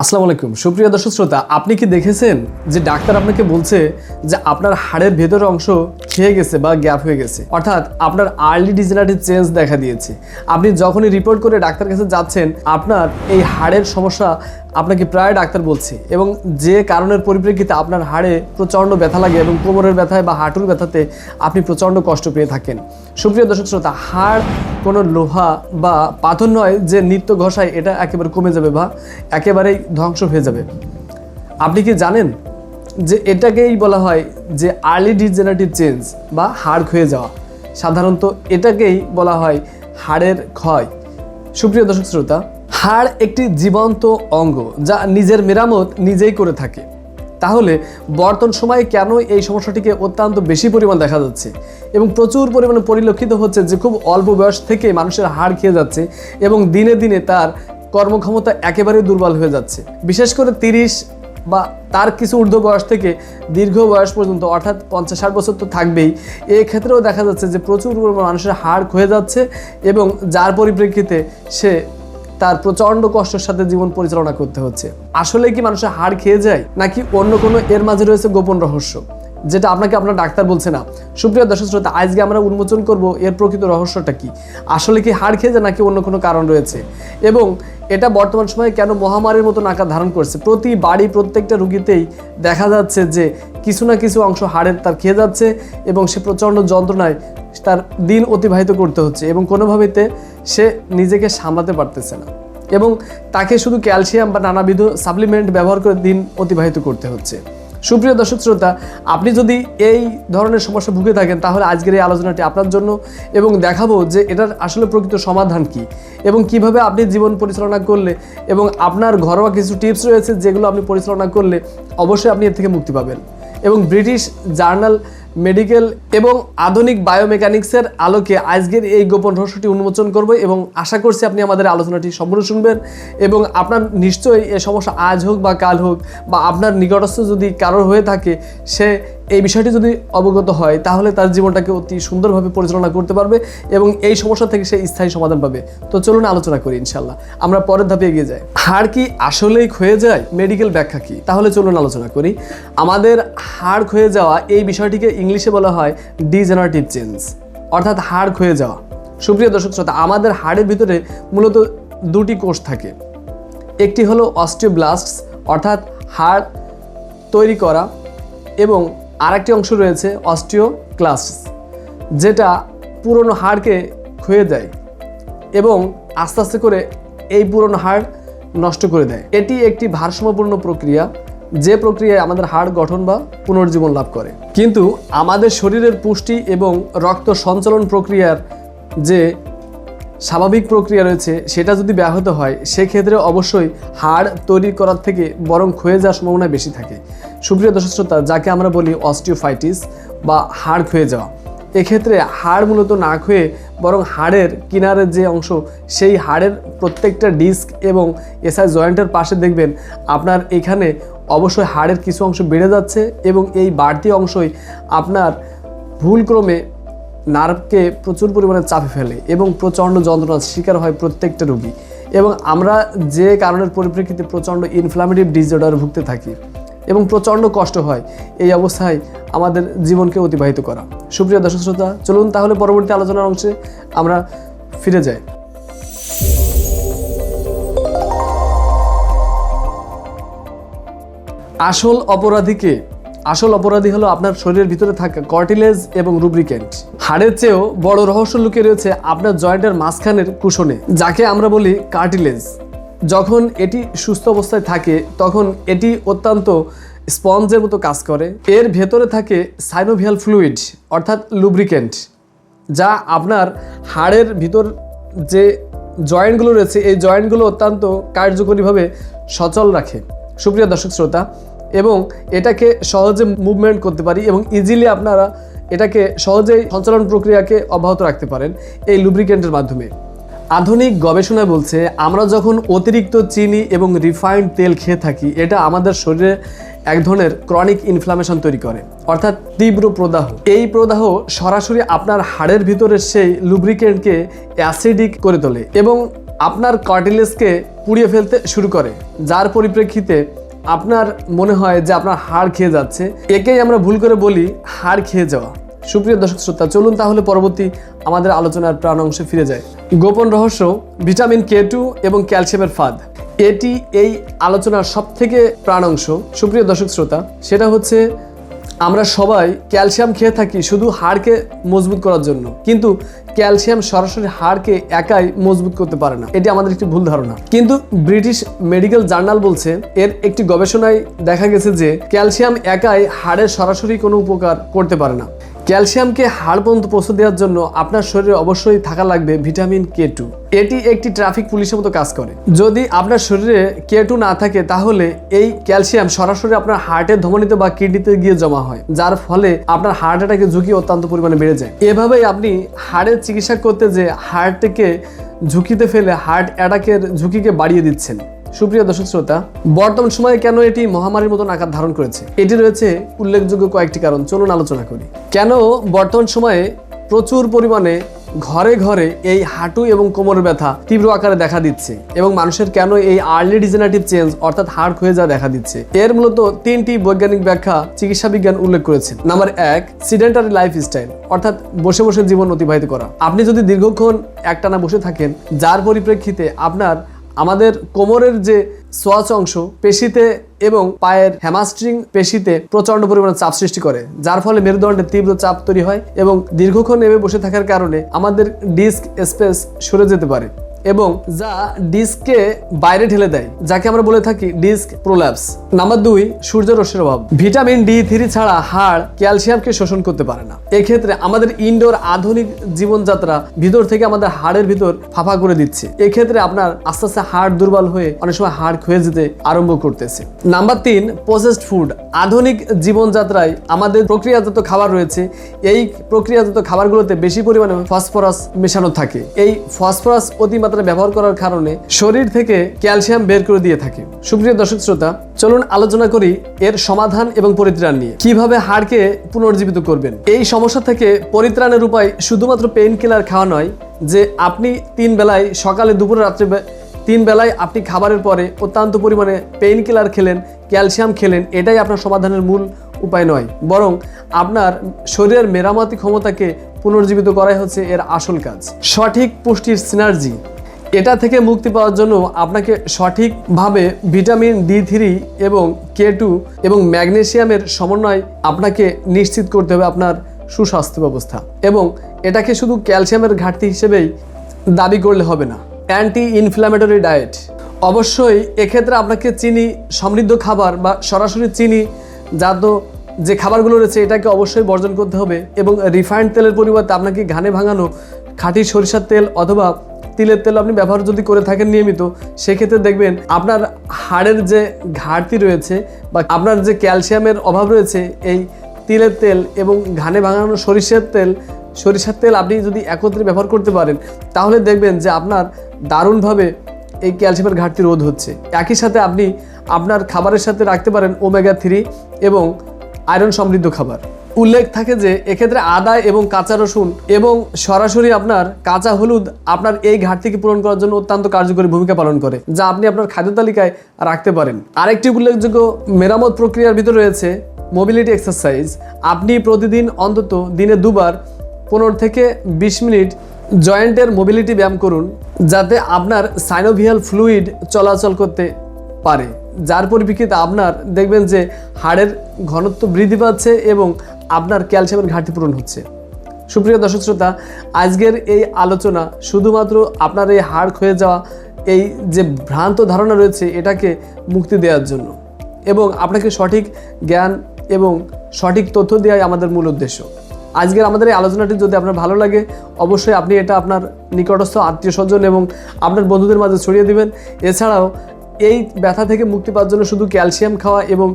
আসসালামু আলাইকুম সুপ্রিয় দর্শক শ্রোতা, আপনি কি দেখেছেন যে ডাক্তার আপনাকে বলছে যে আপনার হাড়ের ভেতরের অংশ খেয়ে গেছে বা গ্যাপ হয়ে গেছে, অর্থাৎ আপনার আর্লি ডিজেনারেটিভ চেঞ্জ দেখা দিয়েছে। আপনি যখনই রিপোর্ট করে ডাক্তার কাছে যাচ্ছেন, আপনার এই হাড়ের সমস্যা আপনাকে প্রায় ডাক্তার বলছে, এবং যে কারণের পরিপ্রেক্ষিতে আপনার হাড়ে প্রচণ্ড ব্যথা লাগে এবং কোমরের ব্যথায় বা হাঁটুর ব্যথাতে আপনি প্রচণ্ড কষ্ট পেয়ে থাকেন। সুপ্রিয় দর্শক শ্রোতা, হাড় কোনো লোহা বা পাথর নয় যে নিত্য ঘষায় এটা একেবারে কমে যাবে বা একেবারেই ধ্বংস হয়ে যাবে। আপনি কি জানেন যে এটাকেই বলা হয় যে আর্লি ডিজেনারেটিভ চেঞ্জ বা হাড় ক্ষয়ে যাওয়া। সাধারণত এটাকেই বলা হয় হাড়ের ক্ষয়। সুপ্রিয় দর্শক শ্রোতা, হাড় একটি জীবন্ত অঙ্গ যা নিজের মেরামত নিজেই করে থাকে। তাহলে বর্তমান সময়ে কেন এই সমস্যাটিকে অত্যন্ত বেশি পরিমাণ দেখা যাচ্ছে এবং প্রচুর পরিমাণে পরিলক্ষিত হচ্ছে যে খুব অল্প বয়স থেকে মানুষের হাড় খেয়ে যাচ্ছে এবং দিনে দিনে তার কর্মক্ষমতা একেবারে দুর্বল হয়ে যাচ্ছে। বিশেষ করে 30 বা তার কিছু ঊর্ধ্ব বয়স থেকে দীর্ঘ বয়স পর্যন্ত, অর্থাৎ 50-60 বছর তো থাকবেই। এই ক্ষেত্রেও দেখা যাচ্ছে যে প্রচুর পরিমাণে মানুষের হাড় ক্ষয়ে যাচ্ছে এবং যার পরিপ্রেক্ষিতে সে তার প্রচণ্ড কষ্টের সাথে জীবন পরিচালনা করতে হচ্ছে। আসলে কি মানুষের হাড় খেয়ে যায়, নাকি অন্য কোনো এর মাঝে রয়েছে গোপন রহস্য যেটা আপনাকে আপনার ডাক্তার বলছে না? সুপ্রিয় দর্শক শ্রোতা, আজকে আমরা উন্মোচন করব এর প্রকৃত রহস্যটা কি। আসলে কি হাড় খেয়ে যায় নাকি অন্য কোনো কারণ রয়েছে, এবং এটা বর্তমান সময়ে কেন মহামারীর মতো আকার ধারণ করছে। প্রতি বাড়ি প্রত্যেকটা রুগীতেই দেখা যাচ্ছে যে কিছু না কিছু অংশ হাড়ের তার খেয়ে যাচ্ছে এবং সে প্রচণ্ড যন্ত্রণায় তার দিন অতিবাহিত করতে হচ্ছে এবং কোনোভাবেতে সে নিজেকে সামলাতে পারতেছে না, এবং তাকে শুধু ক্যালসিয়াম বা নানাবিধ সাপ্লিমেন্ট ব্যবহার করে দিন অতিবাহিত করতে হচ্ছে। সুপ্রিয় দর্শক শ্রোতা, আপনি যদি এই ধরনের সমস্যা ভুগে থাকেন তাহলে আজকের এই আলোচনাটি আপনার জন্য, এবং দেখাবো যে এটার আসলে প্রকৃত সমাধান কি এবং কিভাবে আপনি জীবন পরিচালনা করলে, এবং আপনার ঘরোয়া কিছু টিপস রয়েছে যেগুলো আপনি পরিচালনা করলে অবশ্যই আপনি এর থেকে মুক্তি পাবেন। এবং ব্রিটিশ জার্নাল মেডিকেল এবং আধুনিক বায়োমেকানিক্সের আলোকে আজকের এই গোপন রহস্যটি উন্মোচন করব, এবং আশা করছি আপনি আমাদের আলোচনাটি সম্পূর্ণ শুনবেন এবং আপনার নিশ্চয়ই এই সমস্যা আজ হোক বা কাল হোক, বা আপনার নিকটস্থ যদি কারোর হয়ে থাকে, সে এই বিষয়টি যদি অবগত হয় তাহলে তার জীবনটাকে অতি সুন্দরভাবে পরিচালনা করতে পারবে এবং এই সমস্যা থেকে সে স্থায়ী সমাধান পাবে। তো চলুন আলোচনা করি, ইনশাল্লাহ আমরা পরের ধাপে এগিয়ে যাই। হাড় কি আসলেই ক্ষয়ে যায়? মেডিকেল ব্যাখ্যা কি? তাহলে চলুন আলোচনা করি। আমাদের হাড় ক্ষয়ে যাওয়া এই বিষয়টিকে ইংলিশে বলা হয় ডিজেনারেটিভ চেঞ্জ, অর্থাৎ হাড় ক্ষয়ে যাওয়া। সুপ্রিয় দর্শক শ্রোতা, আমাদের হাড়ের ভিতরে মূলত দুটি কোষ থাকে। একটি হলো অস্টিওব্লাস্টস, অর্থাৎ হাড় তৈরি করা, এবং আরেকটি অংশ রয়েছে অস্টিওক্লাস্টস, যেটা পুরনো হাড়কে ক্ষয়ে দেয় এবং আস্তে আস্তে করে এই পুরনো হাড় নষ্ট করে দেয়। এটি একটি ভারসাম্যপূর্ণ প্রক্রিয়া, যে প্রক্রিয়ায় আমাদের হাড় গঠন বা পুনর্জীবন লাভ করে। কিন্তু আমাদের শরীরের পুষ্টি এবং রক্ত সঞ্চালন প্রক্রিয়ার যে স্বাভাবিক প্রক্রিয়া রয়েছে সেটা যদি ব্যাহত হয়, সেক্ষেত্রে অবশ্যই হাড় তৈরি করার থেকে বরং ক্ষয়ে যাওয়ার সম্ভাবনা বেশি থাকে। সুপ্রিয় দর্শক শ্রোতা, যাকে আমরা বলি অস্টিওফাইটিস বা হাড় ক্ষয়ে যাওয়া, এক্ষেত্রে হাড় মূলত না ক্ষয়ে বরং হাড়ের কিনারের যে অংশ, সেই হাড়ের প্রত্যেকটা ডিস্ক এবং এসআই জয়েন্টের পাশে দেখবেন আপনার এখানে অবশ্যই হাড়ের কিছু অংশ বেড়ে যাচ্ছে, এবং এই বাড়তি অংশই আপনার ভুলক্রমে নার্ভকে প্রচুর পরিমাণে চাপে ফেলে এবং প্রচণ্ড যন্ত্রণার শিকার হয় প্রত্যেকটা রোগী। এবং আমরা যে কারণের পরিপ্রেক্ষিতে প্রচণ্ড ইনফ্লামেটিভ ডিসঅর্ডার ভুগতে থাকি এবং প্রচণ্ড কষ্ট হয় এই অবস্থায় আমাদের জীবনকে অতিবাহিত করা। সুপ্রিয় দর্শক শ্রোতা, চলুন তাহলে পরবর্তী আলোচনার অংশে আমরা ফিরে যাই। আসল অপরাধীকে? আসল অপরাধী হলো আপনার শরীরের ভিতরে থাকা কর্টিলেজ এবং রুব্রিকেন্ট। হাড়ের চেয়েও বড় রহস্য লুকিয়ে রয়েছে আপনার জয়েন্টের মাঝখানের কুশনে, যাকে আমরা বলি কার্টিলেজ। যখন এটি সুস্থ অবস্থায় থাকে তখন এটি অত্যন্ত স্পঞ্জের মতো কাজ করে। এর ভেতরে থাকে সাইনোভিয়াল ফ্লুইড, অর্থাৎ লুব্রিকেন্ট, যা আপনার হাড়ের ভিতর যে জয়েন্টগুলো রয়েছে এই জয়েন্টগুলো অত্যন্ত কার্যকরীভাবে সচল রাখে। সুপ্রিয় দর্শক শ্রোতা, এবং এটাকে সহজে মুভমেন্ট করতে পারি এবং ইজিলি আপনারা এটাকে সহজেই সঞ্চালন প্রক্রিয়াকে অব্যাহত রাখতে পারেন এই লুব্রিকেন্টের মাধ্যমে। আধুনিক গবেষণা বলছে আমরা যখন অতিরিক্ত চিনি এবং রিফাইন্ড তেল খেয়ে থাকি, এটা আমাদের শরীরে এক ধরনের ক্রনিক ইনফ্লামেশন তৈরি করে, অর্থাৎ তীব্র প্রদাহ। এই প্রদাহ সরাসরি আপনার হাড়ের ভিতরের সেই লুব্রিকেন্টকে অ্যাসিডিক করে তোলে এবং আপনার কার্টিলেজকে পুড়িয়ে ফেলতে শুরু করে, যার পরিপ্রেক্ষিতে আপনার মনে হয় যে আপনার হাড় খেয়ে যাচ্ছে। একেই আমরা ভুল করে বলি হাড় খেয়ে যাওয়া। সুপ্রিয় দর্শক শ্রোতা, চলুন তাহলে পরবর্তী আমাদের আলোচনার প্রাণ অংশে ফিরে যায়। গোপন রহস্য ভিটামিন K2 এবং ক্যালসিয়ামের ফাঁদ, এটি এই আলোচনার সবথেকে প্রাণ অংশ। সুপ্রিয় দর্শক শ্রোতা, সেটা হচ্ছে আমরা সবাই ক্যালসিয়াম খেয়ে থাকি শুধু হাড়কে মজবুত করার জন্য, কিন্তু ক্যালসিয়াম সরাসরি হাড়কে একাই মজবুত করতে পারে না, এটি আমাদের একটি ভুল ধারণা। কিন্তু ব্রিটিশ মেডিকেল জার্নাল বলছে, এর একটি গবেষণায় দেখা গেছে যে ক্যালসিয়াম একাই হাড়ের সরাসরি কোনো উপকার করতে পারে না। ক্যালসিয়ামকে হাড় পর্যন্ত পৌঁছে দেওয়ার জন্য আপনার শরীরে অবশ্যই থাকা লাগবে ভিটামিন K2। এটি একটি ট্রাফিক পুলিশের মতো কাজ করে। যদি আপনার শরীরে K2 না থাকে, তাহলে এই ক্যালসিয়াম সরাসরি আপনার হার্টের ধমনীতে বা কিডনিতে গিয়ে জমা হয়, যার ফলে আপনার হার্ট অ্যাটাকের ঝুঁকি অত্যন্ত পরিমাণে বেড়ে যায়। এভাবেই আপনি হার্টের চিকিৎসা করতে যে হার্টকে ঝুঁকিতে ফেলে হার্ট অ্যাটাকের ঝুঁকিকে বাড়িয়ে দিচ্ছেন। সুপ্রিয় দর্শক শ্রোতা, বর্তমান সময়ে কেন এটি মহামারীর মতন আকার ধারণ করেছে, এটি রয়েছে উল্লেখযোগ্য কয়েকটি কারণ। চলুন আলোচনা করি। কেন বর্তমান সময়ে প্রচুর পরিমাণে ঘরে ঘরে এই হাঁটু এবং কোমরের ব্যথা তীব্র আকারে দেখা দিচ্ছে, এবং মানুষের কেন এই আর্লি ডিজেনারেটিভ চেঞ্জ অর্থাৎ হাড় ক্ষয়ে যাওয়া দেখা দিচ্ছে, এর মূলত 3টি বৈজ্ঞানিক ব্যাখ্যা চিকিৎসা বিজ্ঞান উল্লেখ করেছেন। নাম্বার 1, সিডেন্টারি লাইফস্টাইল, অর্থাৎ বসে বসে জীবন অতিবাহিত করা। আপনি যদি দীর্ঘক্ষণ একটানা বসে থাকেন, যার পরিপ্রেক্ষিতে আমাদের কোমরের যে সোয়াচ অংশ পেশিতে এবং পায়ের হ্যামাস্ট্রিং পেশিতে প্রচন্ড পরিমাণে চাপ সৃষ্টি করে, যার ফলে মেরুদণ্ডে তীব্র চাপ তৈরি হয়, এবং দীর্ঘক্ষণ এভাবে বসে থাকার কারণে আমাদের ডিস্ক স্পেস সরে যেতে পারে, এবং যা ডিস্ককে বাইরে ঠেলে দেয়, যাকে আমরা বলে থাকি ডিস্ক প্রোল্যাপস। নাম্বার 2, সূর্যরশ্মির অভাব। ভিটামিন D3 ছাড়া হাড় ক্যালসিয়ামকে শোষণ করতে পারে না। এক্ষেত্রে আমাদের ইনডোর আধুনিক জীবনযাত্রা ভিতর থেকে আমাদের হাড়ের ভিতর ফাঁপা করে দিচ্ছে। এক্ষেত্রে আপনার আস্তে আস্তে হাড় দুর্বল হয়ে অনেক সময় হাড় ক্ষয়ে যেতে আরম্ভ করতেছে। Number 3, processed food. আধুনিক জীবনযাত্রায় আমাদের প্রক্রিয়াজাত খাবার রয়েছে। এই প্রক্রিয়াজাত খাবারগুলোতে বেশি পরিমাণে ফসফরাস মেশানো থাকে। এই ফসফরাস অতিমাত্রা ব্যবহার করার কারণে শরীর থেকে ক্যালসিয়াম বের করে দিয়ে থাকে। সুপ্রিয় দর্শক শ্রোতা, চলুন আলোচনা করি এর সমাধান এবং পরিত্রাণ নিয়ে। কিভাবে হাড়কে পুনর্জীবিত করবেন। এই সমস্যা থেকে পরিত্রাণের উপায় শুধুমাত্র পেইন কিলার খাওয়া নয়, যে আপনি 3 বেলায়, সকালে, দুপুরে, রাত্রে 3 বেলায় আপনি খাবারের পরে অত্যন্ত পরিমাণে পেইন কিলার খেলেন, ক্যালসিয়াম খেলেন, এটাই আপনার সমাধানের মূল উপায় নয়, বরং আপনার শরীরের মেরামতি ক্ষমতাকে পুনর্জীবিত করাই হচ্ছে এর আসল কাজ। সঠিক পুষ্টির সিনার্জি, এটা থেকে মুক্তি পাওয়ার জন্য আপনাকে সঠিকভাবে ভিটামিন D3 এবং K2 এবং ম্যাগনেসিয়ামের সমন্বয় আপনাকে নিশ্চিত করতে হবে আপনার সুস্বাস্থ্য ব্যবস্থা, এবং এটাকে শুধু ক্যালসিয়ামের ঘাটতি হিসেবেই দাবি করলে হবে না। অ্যান্টি ইনফ্ল্যামেটরি ডায়েট, অবশ্যই এক্ষেত্রে আপনাকে চিনি সমৃদ্ধ খাবার বা সরাসরি চিনি জাত যে খাবারগুলো রয়েছে এটাকে অবশ্যই বর্জন করতে হবে, এবং রিফাইন্ড তেলের পরিবর্তে আপনাকে ঘানে ভাঙানো খাঁটি সরিষার তেল অথবা তিলের তেল আপনি ব্যবহার যদি করে থাকেন নিয়মিত, সেক্ষেত্রে দেখবেন আপনার হাড়ের যে ঘাটতি রয়েছে বা আপনার যে ক্যালসিয়ামের অভাব রয়েছে, এই তিলের তেল এবং ঘানে ভাঙানো সরিষার তেল আপনি যদি একত্রে ব্যবহার করতে পারেন, তাহলে দেখবেন যে আপনার দারুণভাবে এই ক্যালসিয়ামের ঘাটতি রোধ হচ্ছে। একই সাথে আপনি আপনার খাবারের সাথে রাখতে পারেন ওমেগা-3 এবং আয়রন সমৃদ্ধ খাবার। উল্লেখ থাকে যে এক্ষেত্রে আদা এবং কাঁচা রসুন এবং সরাসরি আপনার কাঁচা হলুদ আপনার এই ঘাটতিকে পূরণ করার জন্য অত্যন্ত কার্যকরী ভূমিকা পালন করে, যা আপনি আপনার খাদ্য তালিকায় রাখতে পারেন। আরেকটি উল্লেখযোগ্য মেরামত প্রক্রিয়ার ভিতরে রয়েছে মোবিলিটি এক্সারসাইজ। আপনি প্রতিদিন অন্তত দিনে 2 বার 15 থেকে 20 মিনিট জয়েন্টের মোবিলিটি ব্যায়াম করুন, যাতে আপনার সাইনোভিয়াল ফ্লুইড চলাচল করতে পারে, যার পরিপ্রেক্ষিতে আপনার দেখবেন যে হাড়ের ঘনত্ব বৃদ্ধি পাচ্ছে এবং আপনার ক্যালসিয়ামের ঘাটতি পূরণ হচ্ছে। সুপ্রিয় দর্শক শ্রোতা, আজকের এই আলোচনা শুধুমাত্র আপনার এই হাড় ক্ষয়ে যাওয়া এই যে ভ্রান্ত ধারণা রয়েছে এটাকে মুক্তি দেওয়ার জন্য, এবং আপনাকে সঠিক জ্ঞান এবং সঠিক তথ্য দেওয়াই আমাদের মূল উদ্দেশ্য। আজকের আমাদের এই আলোচনাটি যদি আপনার ভালো লাগে, অবশ্যই আপনি এটা আপনার নিকটস্থ আত্মীয় স্বজন এবং আপনার বন্ধুদের মাঝে ছড়িয়ে দিবেন। এছাড়াও এই ব্যথা থেকে মুক্তি পাওয়ার জন্য শুধু ক্যালসিয়াম খাওয়া এবং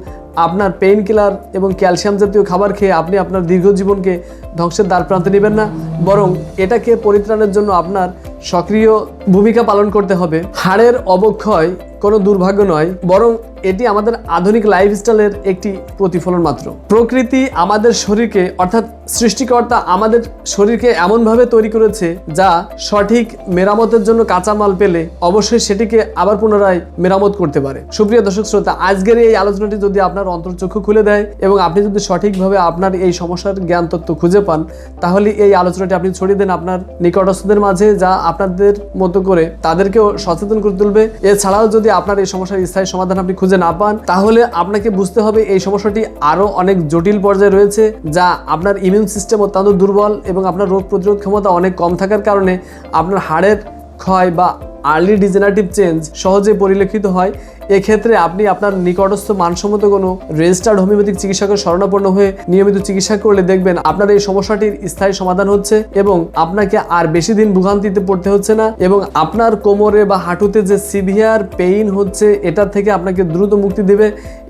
আপনার পেইন কিলার এবং ক্যালসিয়াম জাতীয় খাবার খেয়ে আপনি আপনার দীর্ঘ জীবনকে ধ্বংসের দ্বার প্রান্তে নেবেন না, বরং এটাকে পরিত্রাণের জন্য আপনার সক্রিয় ভূমিকা পালন করতে হবে। হাড়ের অবক্ষয় কোনো দুর্ভাগ্য নয়, বরং এটি আমাদের আধুনিক লাইফস্টাইলের একটি প্রতিফলন মাত্র। প্রকৃতি আমাদের শরীরকে, অর্থাৎ সৃষ্টিকর্তা আমাদের শরীরকে এমনভাবে তৈরি করেছে যা সঠিক মেরামতের জন্য কাঁচামাল পেলে অবশ্যই সেটিকে আবার পুনরায় মেরামত করতে পারে। সুপ্রিয় দর্শক শ্রোতা, আজকের এই আলোচনাটি যদি আপনার অন্তর্চক্ষু খুলে দেয় এবং আপনি যদি সঠিকভাবে আপনার এই সমস্যার জ্ঞান তত্ত্ব খুঁজে পান, তাহলে এই আলোচনাটি আপনি ছড়িয়ে দেন আপনার নিকটস্থদের মাঝে, যা আপনাদের মতো করে তাদেরকেও সচেতন করে তুলবে। এছাড়াও যদি আপনার এই সমস্যার স্থায়ী সমাধান আপনি খুঁজে না পান, তাহলে আপনাকে বুঝতে হবে এই সমস্যাটি আরো অনেক জটিল পর্যায়ে রয়েছে, যা আপনার ইমিউন সিস্টেম অত্যন্ত দুর্বল এবং আপনার রোগ প্রতিরোধ ক্ষমতা অনেক কম থাকার কারণে আপনার হাড়ের ক্ষয় বা আর্লি ডিজেনারেটিভ চেঞ্জ সহজে পরিলক্ষিত হয়। এক্ষেত্রে আপনি আপনার নিকটস্থ মানসম্মত কোনো রেজিস্টার্ড হোমিওপ্যাথিক চিকিৎসকের শরণাপন্ন হয়ে নিয়মিত চিকিৎসা করলে দেখবেন আপনার এই সমস্যাটির স্থায়ী সমাধান হচ্ছে এবং আপনাকে আর বেশি দিন ভোগান্তিতে পড়তে হচ্ছে না, এবং আপনার কোমরে বা হাঁটুতে যে সিভিয়ার পেইন হচ্ছে এটার থেকে আপনাকে দ্রুত মুক্তি দেবে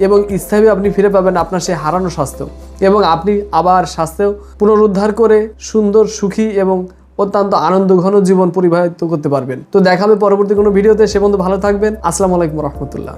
এবং স্থায়ীভাবে আপনি ফিরে পাবেন আপনার সেই হারানো স্বাস্থ্য, এবং আপনি আবার স্বাস্থ্য পুনরুদ্ধার করে সুন্দর, সুখী এবং অত্যন্ত আনন্দ ঘন জীবন পরিবাহিত করতে পারবেন। তো দেখা হবে পরবর্তী কোনো ভিডিওতে। সে পর্যন্ত ভালো থাকবেন। আসসালামু আলাইকুম রহমতুল্লাহ।